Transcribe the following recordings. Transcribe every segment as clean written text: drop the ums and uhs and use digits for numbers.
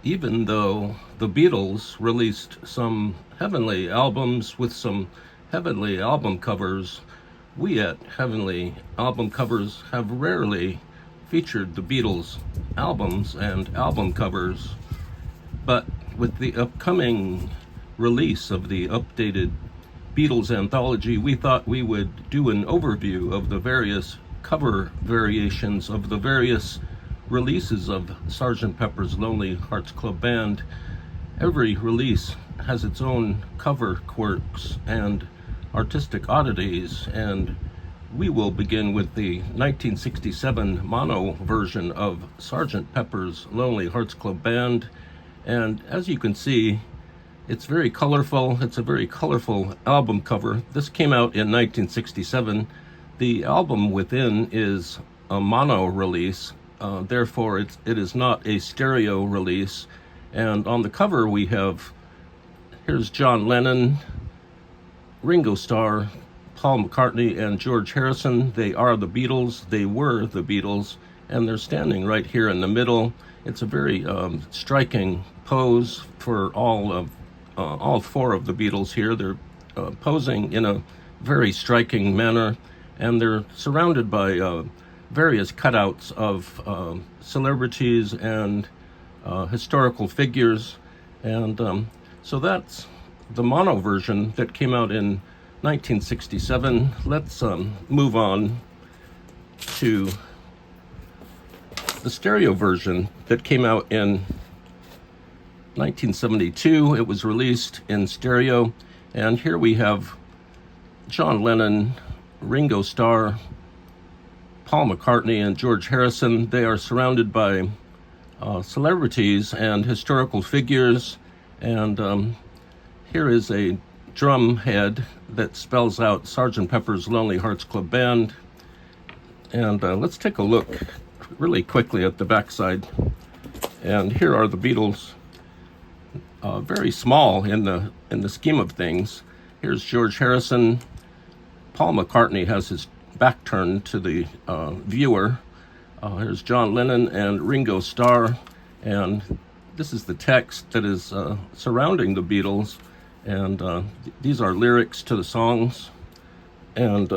Even though the Beatles released some heavenly albums with some heavenly album covers, we at Heavenly Album Covers have rarely featured the Beatles albums and album covers. But with the upcoming release of the updated Beatles anthology, we thought we would do an overview of the various cover variations of the various releases of Sgt. Pepper's Lonely Hearts Club Band. Every release has its own cover quirks and artistic oddities, and we will begin with the 1967 mono version of Sgt. Pepper's Lonely Hearts Club Band. And as you can see, it's very colorful. It's a very colorful album cover. This came out in 1967. The album within is a mono release, therefore it is not a stereo release. And on the cover we have, here's John Lennon, Ringo Starr, Paul McCartney, and George Harrison. They are the Beatles. They were the Beatles, and they're standing right here in the middle. It's a very striking pose for all four of the Beatles here. They're posing in a very striking manner, and they're surrounded by various cutouts of celebrities and historical figures. And so that's the mono version that came out in 1967. Let's move on to the stereo version that came out in 1972. It was released in stereo, and here we have John Lennon, Ringo Starr, Paul McCartney, and George Harrison. They are surrounded by celebrities and historical figures, and here is a drum head that spells out Sgt. Pepper's Lonely Hearts Club Band. And let's take a look really quickly at the backside. And here are the Beatles, very small in the scheme of things. Here's George Harrison. Paul McCartney has his back turned to the viewer. Here's John Lennon and Ringo Starr, and this is the text that is surrounding the Beatles, and these are lyrics to the songs. And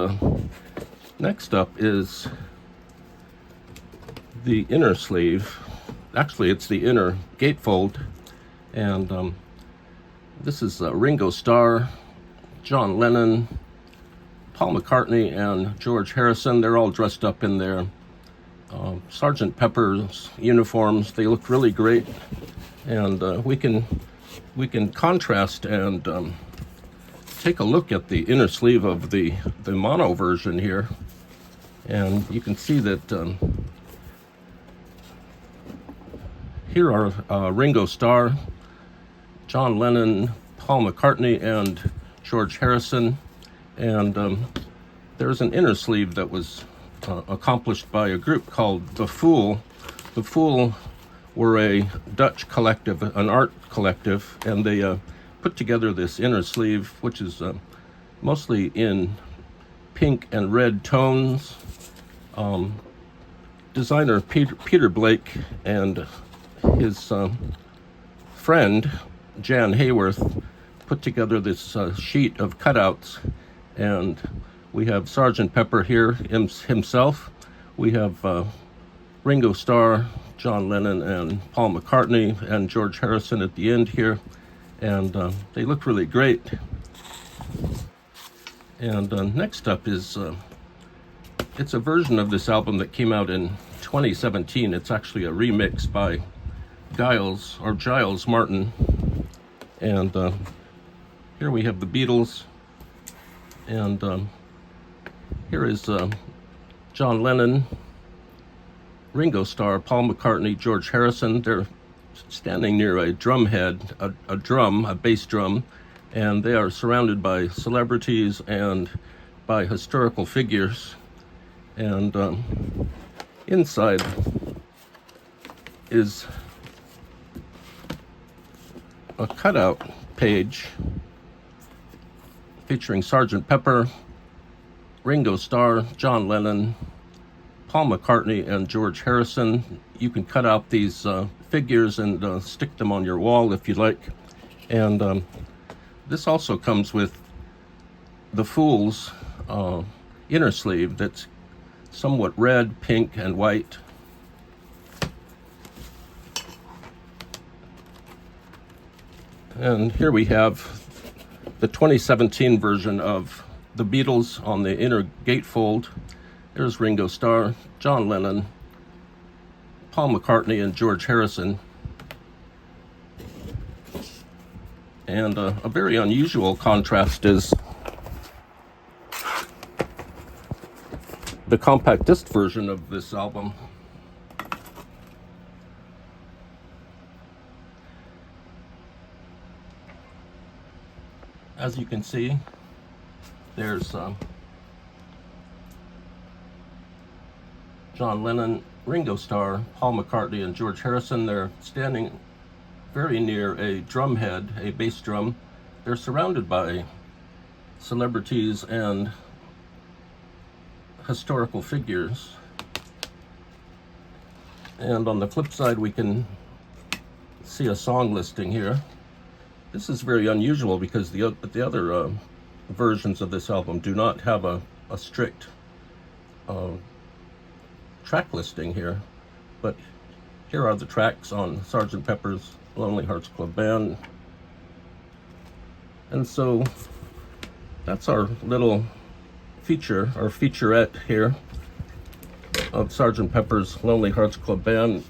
next up is the inner sleeve. Actually, it's the inner gatefold, and this is Ringo Starr, John Lennon, Paul McCartney, and George Harrison. They're all dressed up in their Sgt. Pepper's uniforms. They look really great, and we can contrast and take a look at the inner sleeve of the mono version here, and you can see that here are Ringo Starr, John Lennon, Paul McCartney, and George Harrison, and there's an inner sleeve that was accomplished by a group called The Fool. The Fool were a Dutch collective, an art collective, and they put together this inner sleeve, which is mostly in pink and red tones. Designer Peter Blake and his friend Jan Hayworth put together this sheet of cutouts, and we have Sgt. Pepper here himself. We have Ringo Starr, John Lennon, and Paul McCartney, and George Harrison at the end here, and they look really great. And next up is it's a version of this album that came out in 2017. It's actually a remix by Giles Martin, and here we have the Beatles, and here is John Lennon, Ringo Starr, Paul McCartney, George Harrison. They're standing near a drum head, a bass drum, and they are surrounded by celebrities and by historical figures. And inside is a cutout page featuring Sgt. Pepper, Ringo Starr, John Lennon, Paul McCartney, and George Harrison. You can cut out these figures and stick them on your wall if you like. And this also comes with the Fool's inner sleeve that's somewhat red, pink, and white. And here we have the 2017 version of the Beatles on the inner gatefold. There's Ringo Starr, John Lennon, Paul McCartney, and George Harrison. And a very unusual contrast is the compact disc version of this album. As you can see, there's John Lennon, Ringo Starr, Paul McCartney, and George Harrison. They're standing very near a drum head, a bass drum. They're surrounded by celebrities and historical figures. And on the flip side, we can see a song listing here. This is very unusual because the other versions of this album do not have a strict track listing here, but here are the tracks on Sgt. Pepper's Lonely Hearts Club Band. And so that's our little featurette here of Sgt. Pepper's Lonely Hearts Club Band.